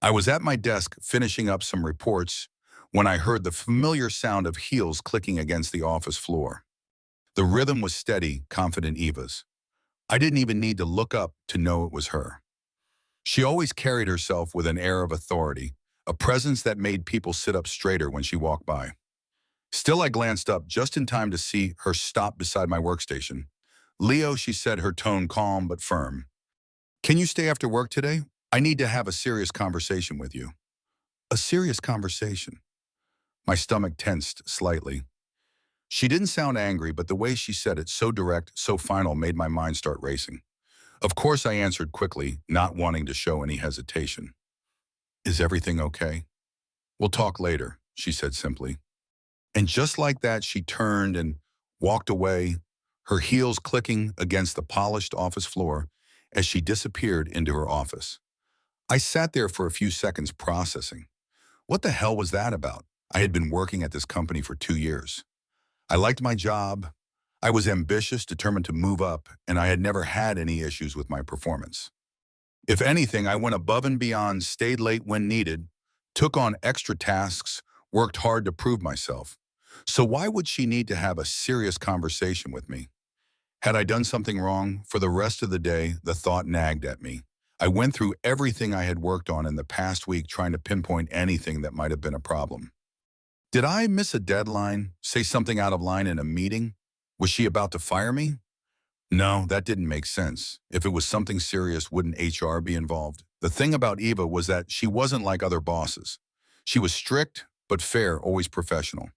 I was at my desk finishing up some reports when I heard the familiar sound of heels clicking against the office floor. The rhythm was steady, confident Eva's. I didn't even need to look up to know it was her. She always carried herself with an air of authority, a presence that made people sit up straighter when she walked by. Still, I glanced up just in time to see her stop beside my workstation. "Leo," she said, her tone calm but firm. "Can you stay after work today? I need to have a serious conversation with you." A serious conversation. My stomach tensed slightly. She didn't sound angry, but the way she said it, so direct, so final, made my mind start racing. Of course, I answered quickly, not wanting to show any hesitation. "Is everything okay?" "We'll talk later," she said simply. And just like that, she turned and walked away, her heels clicking against the polished office floor as she disappeared into her office. I sat there for a few seconds processing. What the hell was that about? I had been working at this company for 2 years. I liked my job. I was ambitious, determined to move up, and I had never had any issues with my performance. If anything, I went above and beyond, stayed late when needed, took on extra tasks, worked hard to prove myself. So why would she need to have a serious conversation with me? Had I done something wrong? For the rest of the day, the thought nagged at me. I went through everything I had worked on in the past week trying to pinpoint anything that might have been a problem. Did I miss a deadline? Say something out of line in a meeting? Was she about to fire me? No, that didn't make sense. If it was something serious, wouldn't HR be involved? The thing about Eva was that she wasn't like other bosses. She was strict, but fair, always professional.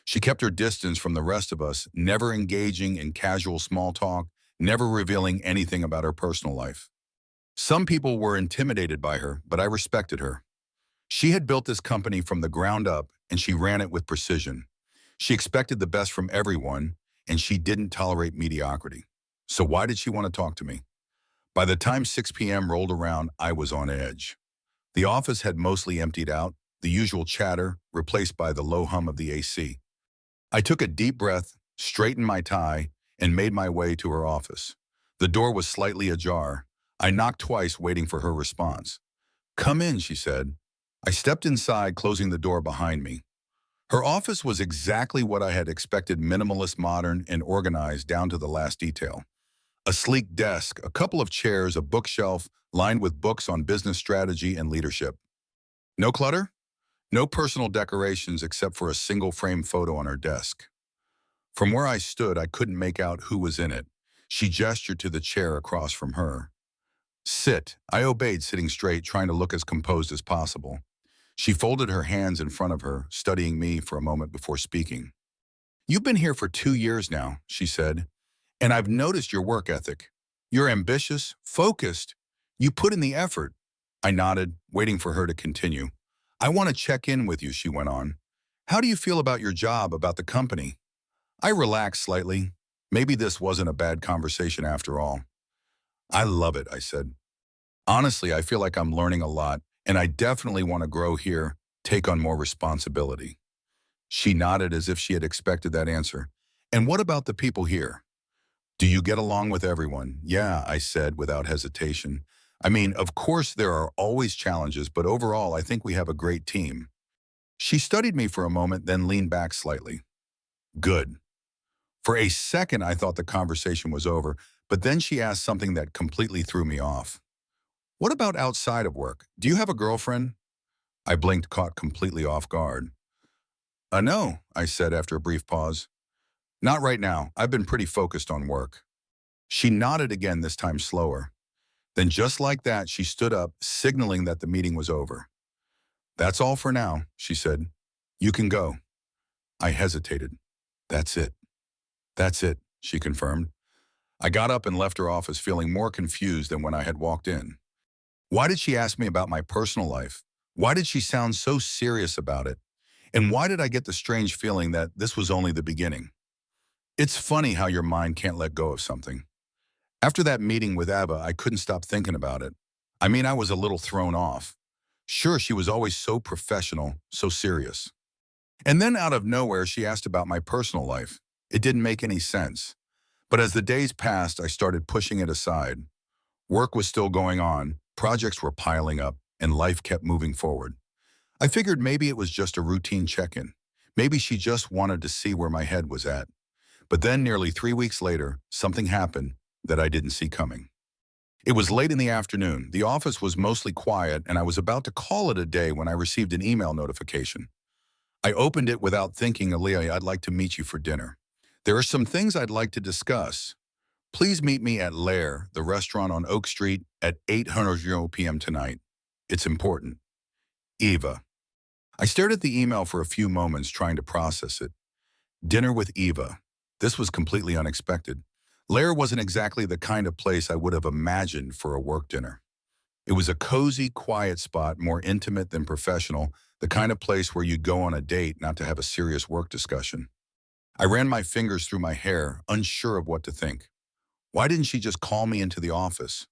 She kept her distance from the rest of us, never engaging in casual small talk, never revealing anything about her personal life. Some people were intimidated by her, but I respected her. She had built this company from the ground up, and she ran it with precision. She expected the best from everyone, and she didn't tolerate mediocrity. So why did she want to talk to me? By the time 6 p.m. rolled around, I was on edge. The office had mostly emptied out, the usual chatter replaced by the low hum of the AC. I took a deep breath, straightened my tie, and made my way to her office. The door was slightly ajar. I knocked twice, waiting for her response. "Come in," she said. I stepped inside, closing the door behind me. Her office was exactly what I had expected: minimalist, modern, and organized down to the last detail. A sleek desk, a couple of chairs, a bookshelf lined with books on business strategy and leadership. No clutter? No personal decorations except for a single frame photo on her desk. From where I stood, I couldn't make out who was in it. She gestured to the chair across from her. "Sit." I obeyed, sitting straight, trying to look as composed as possible. She folded her hands in front of her, studying me for a moment before speaking. "You've been here for 2 years now," she said, "and I've noticed your work ethic. You're ambitious, focused. You put in the effort." I nodded, waiting for her to continue. "I want to check in with you," she went on. "How do you feel about your job, about the company?" I relaxed slightly. Maybe this wasn't a bad conversation after all. "I love it," I said. "Honestly, I feel like I'm learning a lot, and I definitely want to grow here, take on more responsibility." She nodded as if she had expected that answer. "And what about the people here? Do you get along with everyone?" "Yeah," I said without hesitation. "I mean, of course there are always challenges, but overall I think we have a great team." She studied me for a moment, then leaned back slightly. "Good." For a second I thought the conversation was over, but then she asked something that completely threw me off. "What about outside of work? Do you have a girlfriend?" I blinked, caught completely off guard. No," I said after a brief pause. "Not right now. I've been pretty focused on work." She nodded again, this time slower. Then just like that, she stood up, signaling that the meeting was over. "That's all for now," she said. "You can go." I hesitated. "That's it." "That's it," she confirmed. I got up and left her office, feeling more confused than when I had walked in. Why did she ask me about my personal life? Why did she sound so serious about it? And why did I get the strange feeling that this was only the beginning? It's funny how your mind can't let go of something. After that meeting with Ava, I couldn't stop thinking about it. I mean, I was a little thrown off. Sure, she was always so professional, so serious. And then out of nowhere, she asked about my personal life. It didn't make any sense. But as the days passed, I started pushing it aside. Work was still going on, projects were piling up, and life kept moving forward. I figured maybe it was just a routine check-in. Maybe she just wanted to see where my head was at. But then nearly 3 weeks later, something happened that I didn't see coming. It was late in the afternoon. The office was mostly quiet, and I was about to call it a day when I received an email notification. I opened it without thinking, Aaliyah, I'd like to meet you for dinner. There are some things I'd like to discuss. Please meet me at Lair, the restaurant on Oak Street, at 8:00 p.m. tonight. It's important. Eva. I stared at the email for a few moments, trying to process it. Dinner with Eva. This was completely unexpected. Lair wasn't exactly the kind of place I would have imagined for a work dinner. It was a cozy, quiet spot, more intimate than professional, the kind of place where you'd go on a date, not to have a serious work discussion. I ran my fingers through my hair, unsure of what to think. Why didn't she just call me into the office?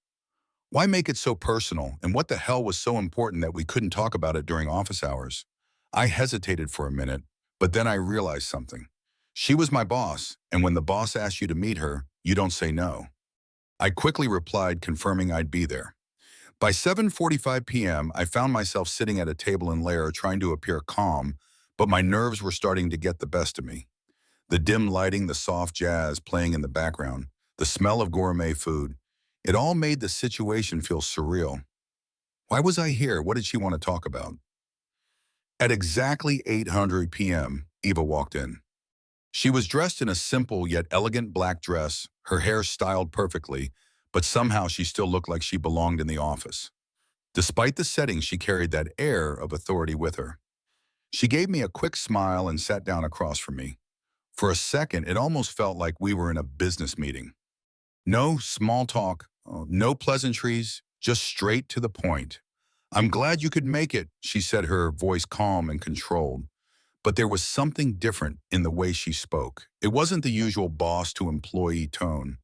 Why make it so personal, and what the hell was so important that we couldn't talk about it during office hours? I hesitated for a minute, but then I realized something. She was my boss, and when the boss asks you to meet her, you don't say no. I quickly replied, confirming I'd be there. By 7:45 p.m., I found myself sitting at a table in Lair trying to appear calm, but my nerves were starting to get the best of me. The dim lighting, the soft jazz playing in the background, the smell of gourmet food, it all made the situation feel surreal. Why was I here? What did she want to talk about? At exactly 8:00 p.m., Eva walked in. She was dressed in a simple yet elegant black dress, her hair styled perfectly, but somehow she still looked like she belonged in the office. Despite the setting, she carried that air of authority with her. She gave me a quick smile and sat down across from me. For a second, it almost felt like we were in a business meeting. No small talk, no pleasantries, just straight to the point. I'm glad you could make it, she said, her voice calm and controlled. But there was something different in the way she spoke. It wasn't the usual boss to employee tone.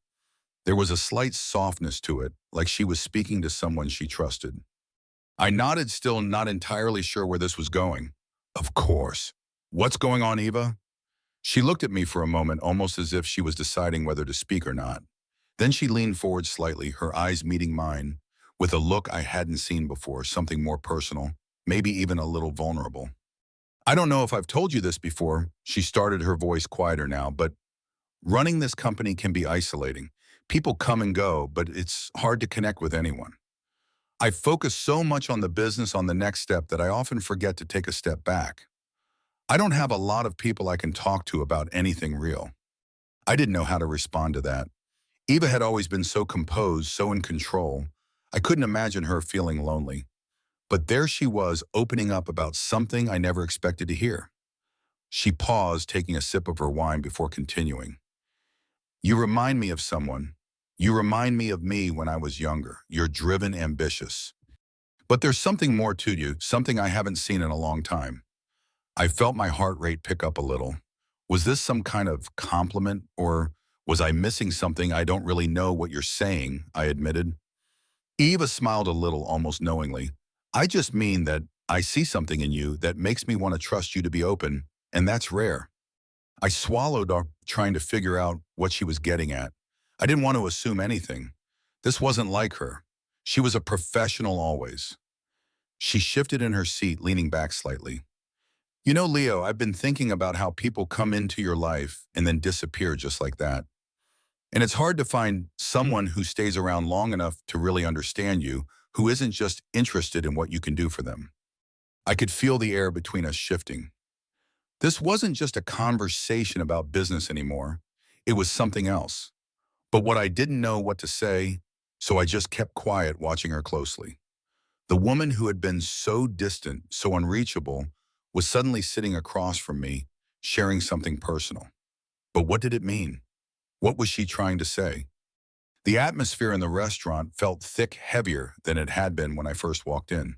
There was a slight softness to it, like she was speaking to someone she trusted. I nodded, still not entirely sure where this was going. Of course. What's going on, Eva? She looked at me for a moment, almost as if she was deciding whether to speak or not. Then she leaned forward slightly, her eyes meeting mine, with a look I hadn't seen before, something more personal, maybe even a little vulnerable. I don't know if I've told you this before, she started, her voice quieter now, but running this company can be isolating. People come and go, but it's hard to connect with anyone. I focus so much on the business, on the next step, that I often forget to take a step back. I don't have a lot of people I can talk to about anything real. I didn't know how to respond to that. Eva had always been so composed, so in control. I couldn't imagine her feeling lonely. But there she was, opening up about something I never expected to hear. She paused, taking a sip of her wine before continuing. You remind me of someone. You remind me of me when I was younger. You're driven, ambitious. But there's something more to you, something I haven't seen in a long time. I felt my heart rate pick up a little. Was this some kind of compliment, or was I missing something? I don't really know what you're saying, I admitted. Eva smiled a little, almost knowingly. I just mean that I see something in you that makes me want to trust you to be open, and that's rare. I swallowed up, trying to figure out what she was getting at. I didn't want to assume anything. This wasn't like her. She was a professional always. She shifted in her seat, leaning back slightly. You know, Leo, I've been thinking about how people come into your life and then disappear just like that. And it's hard to find someone who stays around long enough to really understand you, who isn't just interested in what you can do for them. I could feel the air between us shifting. This wasn't just a conversation about business anymore. It was something else. But what I didn't know what to say, so I just kept quiet, watching her closely. The woman who had been so distant, so unreachable, was suddenly sitting across from me, sharing something personal. But what did it mean? What was she trying to say? The atmosphere in the restaurant felt thick, heavier than it had been when I first walked in.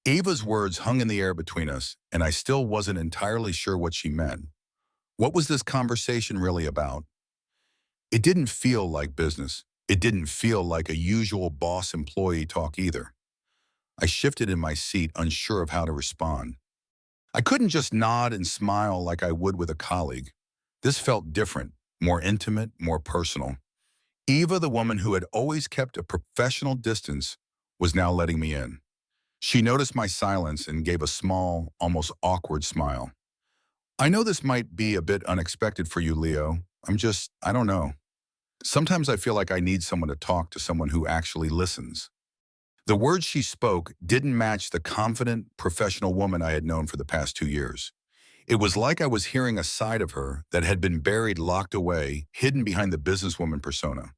Ava's words hung in the air between us, and I still wasn't entirely sure what she meant. What was this conversation really about? It didn't feel like business. It didn't feel like a usual boss-employee talk either. I shifted in my seat, unsure of how to respond. I couldn't just nod and smile like I would with a colleague. This felt different, more intimate, more personal. Eva, the woman who had always kept a professional distance, was now letting me in. She noticed my silence and gave a small, almost awkward smile. I know this might be a bit unexpected for you, Leo. I don't know. Sometimes I feel like I need someone to talk to, someone who actually listens. The words she spoke didn't match the confident, professional woman I had known for the past 2 years. It was like I was hearing a side of her that had been buried, locked away, hidden behind the businesswoman persona.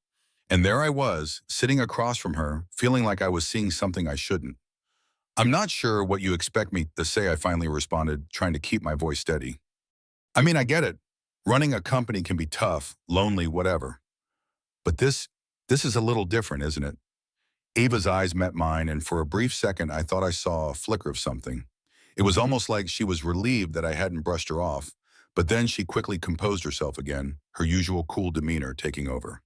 And there I was, sitting across from her, feeling like I was seeing something I shouldn't. I'm not sure what you expect me to say, I finally responded, trying to keep my voice steady. I mean, I get it. Running a company can be tough, lonely, whatever. But this is a little different, isn't it? Ava's eyes met mine, and for a brief second, I thought I saw a flicker of something. It was almost like she was relieved that I hadn't brushed her off, but then she quickly composed herself again, her usual cool demeanor taking over.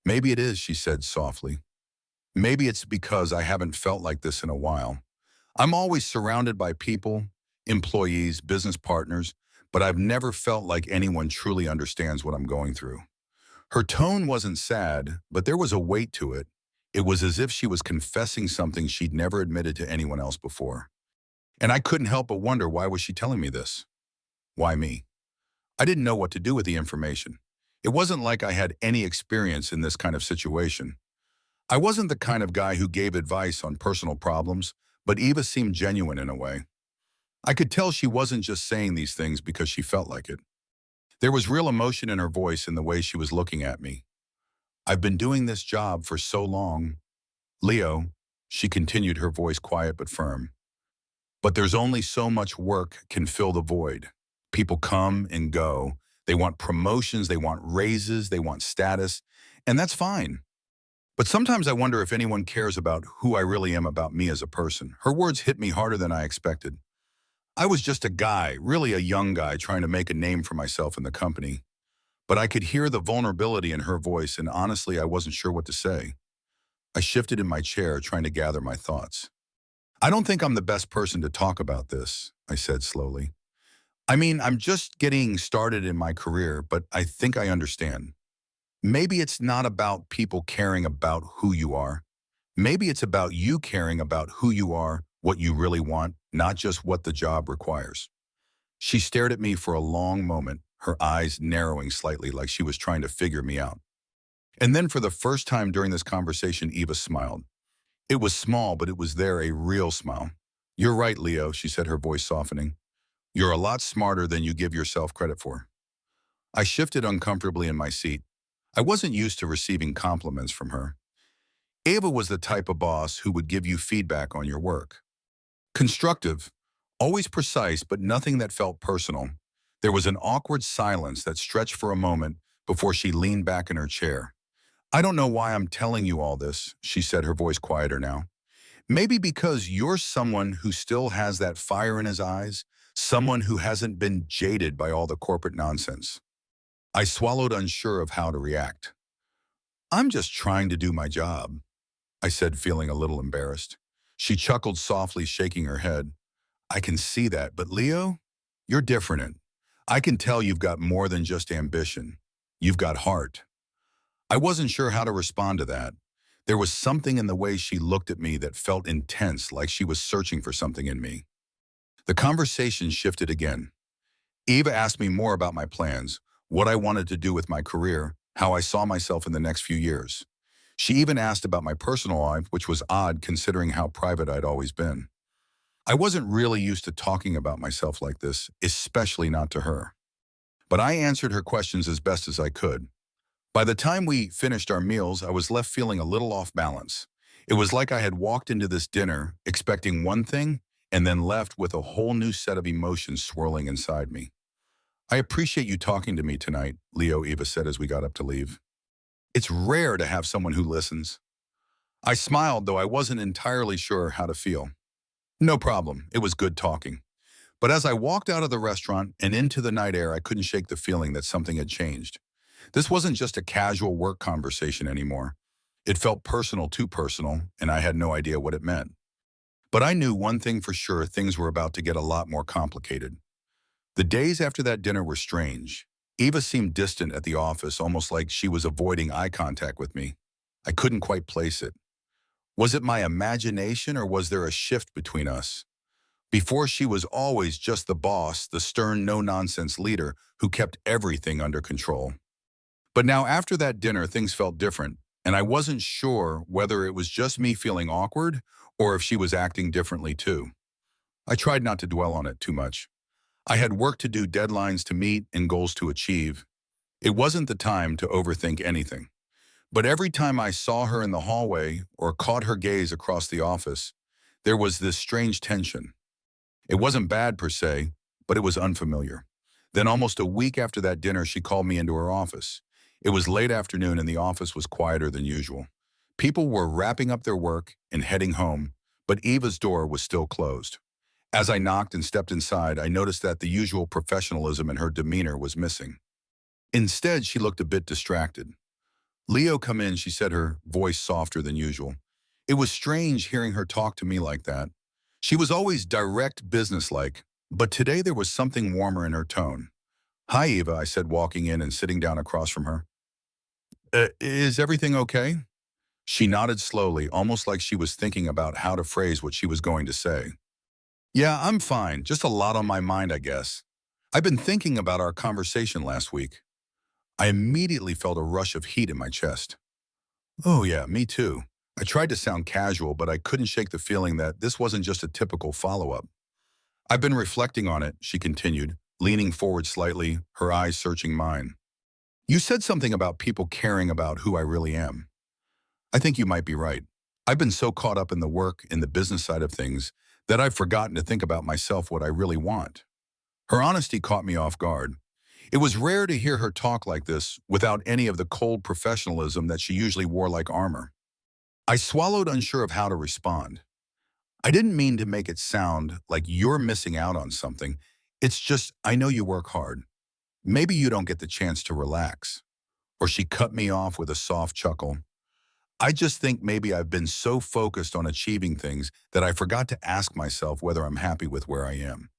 Maybe it is, she said softly. Maybe it's because I haven't felt like this in a while. I'm always surrounded by people, employees, business partners, but I've never felt like anyone truly understands what I'm going through. Her tone wasn't sad, but there was a weight to it. It was as if she was confessing something she'd never admitted to anyone else before. And I couldn't help but wonder, why was she telling me this? Why me? I didn't know what to do with the information. It wasn't like I had any experience in this kind of situation. I wasn't the kind of guy who gave advice on personal problems, but Eva seemed genuine in a way. I could tell she wasn't just saying these things because she felt like it. There was real emotion in her voice and the way she was looking at me. I've been doing this job for so long. Leo, she continued, her voice quiet but firm. But there's only so much work can fill the void. People come and go. They want promotions, they want raises, they want status, and that's fine. But sometimes I wonder if anyone cares about who I really am, about me as a person. Her words hit me harder than I expected. I was just a guy, really a young guy, trying to make a name for myself in the company. But I could hear the vulnerability in her voice, and honestly, I wasn't sure what to say. I shifted in my chair, trying to gather my thoughts. I don't think I'm the best person to talk about this, I said slowly. I mean, I'm just getting started in my career, but I think I understand. Maybe it's not about people caring about who you are. Maybe it's about you caring about who you are, what you really want, not just what the job requires. She stared at me for a long moment, her eyes narrowing slightly, like she was trying to figure me out. And then for the first time during this conversation, Eva smiled. It was small, but it was there, a real smile. You're right, Leo, she said, her voice softening. You're a lot smarter than you give yourself credit for. I shifted uncomfortably in my seat. I wasn't used to receiving compliments from her. Ava was the type of boss who would give you feedback on your work. Constructive, always precise, but nothing that felt personal. There was an awkward silence that stretched for a moment before she leaned back in her chair. I don't know why I'm telling you all this, she said, her voice quieter now. Maybe because you're someone who still has that fire in his eyes, someone who hasn't been jaded by all the corporate nonsense. I swallowed, unsure of how to react. I'm just trying to do my job, I said, feeling a little embarrassed. She chuckled softly, shaking her head. I can see that, but Leo, you're different. I can tell you've got more than just ambition. You've got heart. I wasn't sure how to respond to that. There was something in the way she looked at me that felt intense, like she was searching for something in me. The conversation shifted again. Eva asked me more about my plans, what I wanted to do with my career, how I saw myself in the next few years. She even asked about my personal life, which was odd considering how private I'd always been. I wasn't really used to talking about myself like this, especially not to her. But I answered her questions as best as I could. By the time we finished our meals, I was left feeling a little off balance. It was like I had walked into this dinner expecting one thing and then left with a whole new set of emotions swirling inside me. I appreciate you talking to me tonight, Leo, Eva said as we got up to leave. It's rare to have someone who listens. I smiled, though I wasn't entirely sure how to feel. No problem, it was good talking. But as I walked out of the restaurant and into the night air, I couldn't shake the feeling that something had changed. This wasn't just a casual work conversation anymore. It felt personal, too personal, and I had no idea what it meant. But I knew one thing for sure: things were about to get a lot more complicated. The days after that dinner were strange. Eva seemed distant at the office, almost like she was avoiding eye contact with me. I couldn't quite place it. Was it my imagination or was there a shift between us? Before she was always just the boss, the stern, no-nonsense leader who kept everything under control. But now after that dinner, things felt different, and I wasn't sure whether it was just me feeling awkward or if she was acting differently too. I tried not to dwell on it too much. I had work to do, deadlines to meet, and goals to achieve. It wasn't the time to overthink anything. But every time I saw her in the hallway or caught her gaze across the office, there was this strange tension. It wasn't bad per se, but it was unfamiliar. Then almost a week after that dinner, she called me into her office. It was late afternoon and the office was quieter than usual. People were wrapping up their work and heading home, but Eva's door was still closed. As I knocked and stepped inside, I noticed that the usual professionalism in her demeanor was missing. Instead, she looked a bit distracted. "Leo, come in," she said, her voice softer than usual. It was strange hearing her talk to me like that. She was always direct, businesslike, but today there was something warmer in her tone. "Hi, Eva," I said, walking in and sitting down across from her. Is everything okay?" She nodded slowly, almost like she was thinking about how to phrase what she was going to say. "Yeah, I'm fine. Just a lot on my mind, I guess. I've been thinking about our conversation last week." I immediately felt a rush of heat in my chest. "Oh yeah, me too." I tried to sound casual, but I couldn't shake the feeling that this wasn't just a typical follow-up. "I've been reflecting on it," she continued, leaning forward slightly, her eyes searching mine. "You said something about people caring about who I really am. I think you might be right. I've been so caught up in the work, in the business side of things, that I've forgotten to think about myself, what I really want." Her honesty caught me off guard. It was rare to hear her talk like this without any of the cold professionalism that she usually wore like armor. I swallowed, unsure of how to respond. "I didn't mean to make it sound like you're missing out on something. It's just, I know you work hard. Maybe you don't get the chance to relax." Or she cut me off with a soft chuckle. "I just think maybe I've been so focused on achieving things that I forgot to ask myself whether I'm happy with where I am."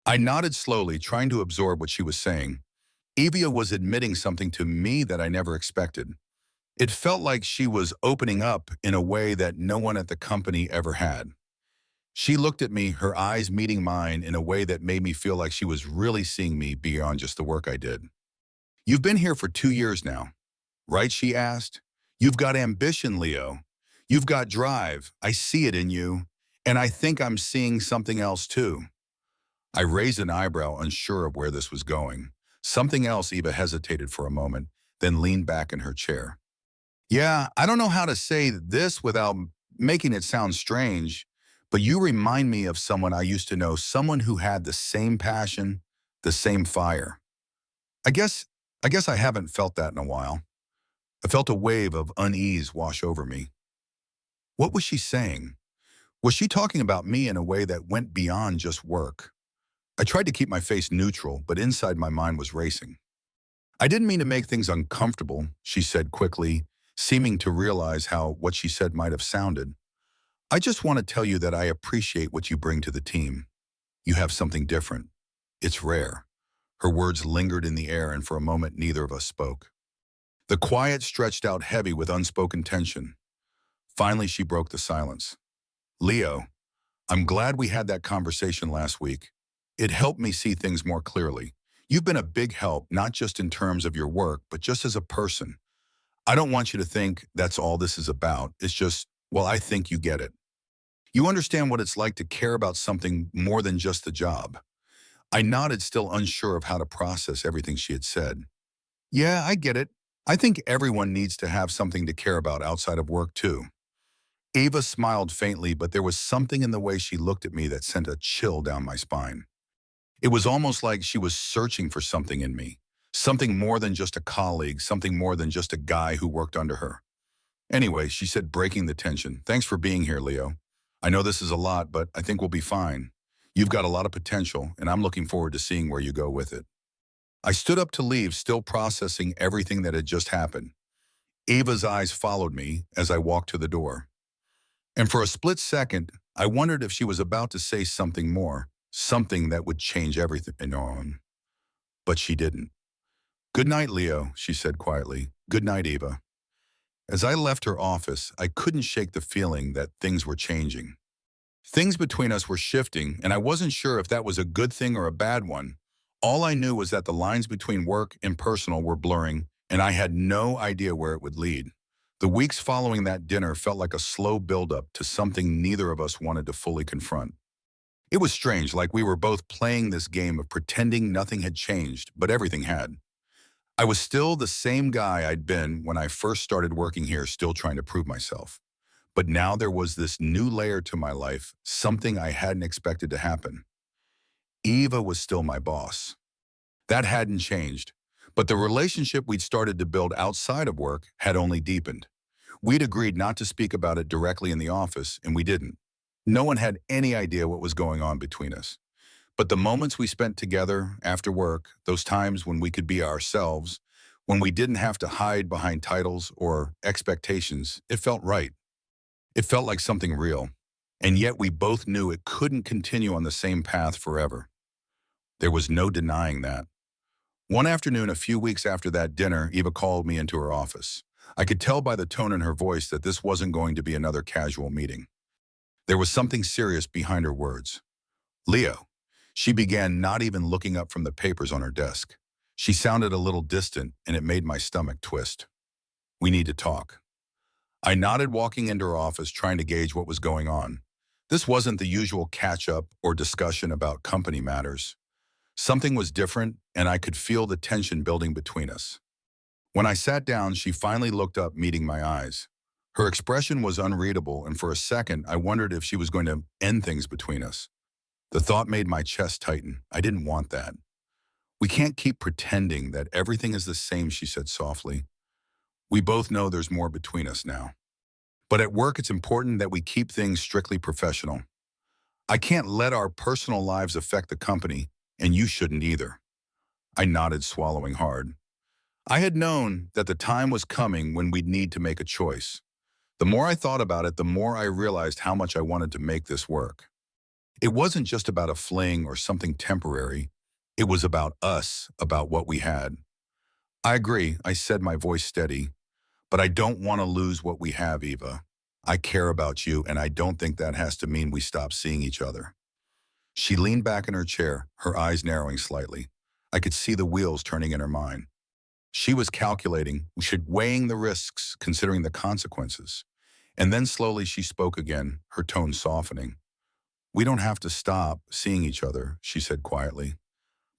I nodded slowly, trying to absorb what she was saying. Evia was admitting something to me that I never expected. It felt like she was opening up in a way that no one at the company ever had. She looked at me, her eyes meeting mine in a way that made me feel like she was really seeing me beyond just the work I did. "You've been here for 2 years now, right?" she asked. "You've got ambition, Leo. You've got drive. I see it in you. And I think I'm seeing something else too." I raised an eyebrow, unsure of where this was going. Something else. Eva hesitated for a moment, then leaned back in her chair. "Yeah, I don't know how to say this without making it sound strange, but you remind me of someone I used to know, someone who had the same passion, the same fire. I guess, I guess I haven't felt that in a while." I felt a wave of unease wash over me. What was she saying? Was she talking about me in a way that went beyond just work? I tried to keep my face neutral, but inside my mind was racing. "I didn't mean to make things uncomfortable," she said quickly, seeming to realize how what she said might have sounded. "I just want to tell you that I appreciate what you bring to the team. You have something different. It's rare." Her words lingered in the air, and for a moment neither of us spoke. The quiet stretched out heavy with unspoken tension. Finally, she broke the silence. "Leo, I'm glad we had that conversation last week. It helped me see things more clearly. You've been a big help, not just in terms of your work, but just as a person. I don't want you to think that's all this is about. It's just, well, I think you get it. You understand what it's like to care about something more than just the job." I nodded, still unsure of how to process everything she had said. "Yeah, I get it. I think everyone needs to have something to care about outside of work, too." Ava smiled faintly, but there was something in the way she looked at me that sent a chill down my spine. It was almost like she was searching for something in me, something more than just a colleague, something more than just a guy who worked under her. "Anyway," she said, breaking the tension, "thanks for being here, Leo. I know this is a lot, but I think we'll be fine. You've got a lot of potential, and I'm looking forward to seeing where you go with it." I stood up to leave, still processing everything that had just happened. Ava's eyes followed me as I walked to the door. And for a split second, I wondered if she was about to say something more, something that would change everything on. But she didn't. "Good night, Leo," she said quietly. "Good night, Eva." As I left her office, I couldn't shake the feeling that things were changing. Things between us were shifting, and I wasn't sure if that was a good thing or a bad one. All I knew was that the lines between work and personal were blurring, and I had no idea where it would lead. The weeks following that dinner felt like a slow buildup to something neither of us wanted to fully confront. It was strange, like we were both playing this game of pretending nothing had changed, but everything had. I was still the same guy I'd been when I first started working here, still trying to prove myself. But now there was this new layer to my life, something I hadn't expected to happen. Eva was still my boss. That hadn't changed. But the relationship we'd started to build outside of work had only deepened. We'd agreed not to speak about it directly in the office, and we didn't. No one had any idea what was going on between us. But the moments we spent together after work, those times when we could be ourselves, when we didn't have to hide behind titles or expectations, it felt right. It felt like something real. And yet we both knew it couldn't continue on the same path forever. There was no denying that. One afternoon, a few weeks after that dinner, Eva called me into her office. I could tell by the tone in her voice that this wasn't going to be another casual meeting. There was something serious behind her words. Leo. She began, not even looking up from the papers on her desk. She sounded a little distant, and it made my stomach twist. We need to talk. I nodded, walking into her office, trying to gauge what was going on. This wasn't the usual catch-up or discussion about company matters. Something was different, and I could feel the tension building between us. When I sat down, she finally looked up, meeting my eyes. Her expression was unreadable, and for a second, I wondered if she was going to end things between us. The thought made my chest tighten. I didn't want that. We can't keep pretending that everything is the same, she said softly. We both know there's more between us now. But at work, it's important that we keep things strictly professional. I can't let our personal lives affect the company, and you shouldn't either. I nodded, swallowing hard. I had known that the time was coming when we'd need to make a choice. The more I thought about it, the more I realized how much I wanted to make this work. It wasn't just about a fling or something temporary. It was about us, about what we had. I agree, I said, my voice steady, but I don't want to lose what we have, Eva. I care about you, and I don't think that has to mean we stop seeing each other. She leaned back in her chair, her eyes narrowing slightly. I could see the wheels turning in her mind. She was calculating, weighing the risks, considering the consequences. And then slowly she spoke again, her tone softening. We don't have to stop seeing each other, she said quietly.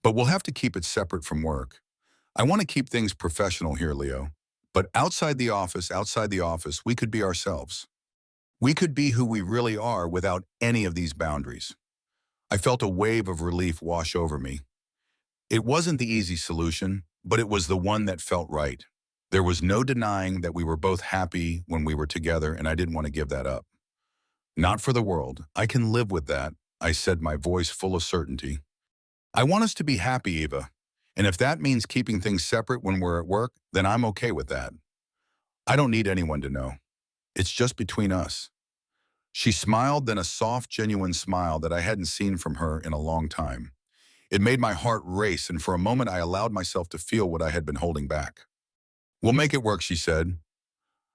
But we'll have to keep it separate from work. I want to keep things professional here, Leo. But outside the office, we could be ourselves. We could be who we really are without any of these boundaries. I felt a wave of relief wash over me. It wasn't the easy solution, but it was the one that felt right. There was no denying that we were both happy when we were together, and I didn't want to give that up. Not for the world. I can live with that, I said, my voice full of certainty. I want us to be happy, Eva. And if that means keeping things separate when we're at work, then I'm okay with that. I don't need anyone to know. It's just between us. She smiled, then a soft, genuine smile that I hadn't seen from her in a long time. It made my heart race, and for a moment I allowed myself to feel what I had been holding back. We'll make it work, she said.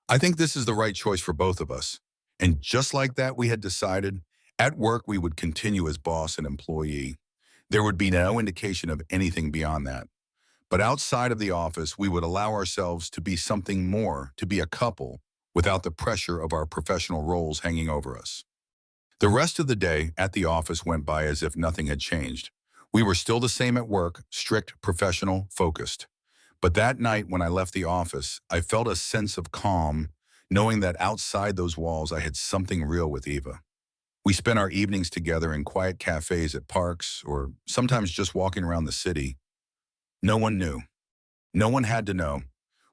I think this is the right choice for both of us. And just like that, we had decided, at work we would continue as boss and employee. There would be no indication of anything beyond that. But outside of the office, we would allow ourselves to be something more, to be a couple, without the pressure of our professional roles hanging over us. The rest of the day at the office went by as if nothing had changed. We were still the same at work, strict, professional, focused. But that night when I left the office, I felt a sense of calm, knowing that outside those walls I had something real with Eva. We spent our evenings together in quiet cafes at parks, or sometimes just walking around the city. No one knew. No one had to know.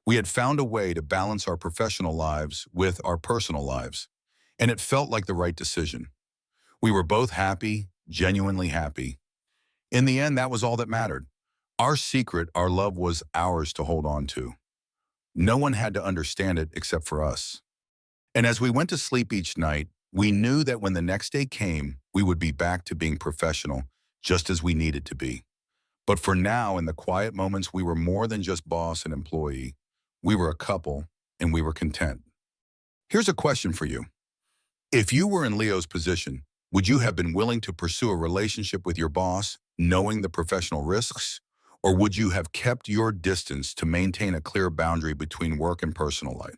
We had found a way to balance our professional lives with our personal lives, and it felt like the right decision. We were both happy, genuinely happy. In the end, that was all that mattered. Our secret, our love, was ours to hold on to. No one had to understand it except for us. And as we went to sleep each night, we knew that when the next day came, we would be back to being professional, just as we needed to be. But for now, in the quiet moments, we were more than just boss and employee. We were a couple, and we were content. Here's a question for you. If you were in Leo's position, would you have been willing to pursue a relationship with your boss, knowing the professional risks? Or would you have kept your distance to maintain a clear boundary between work and personal life?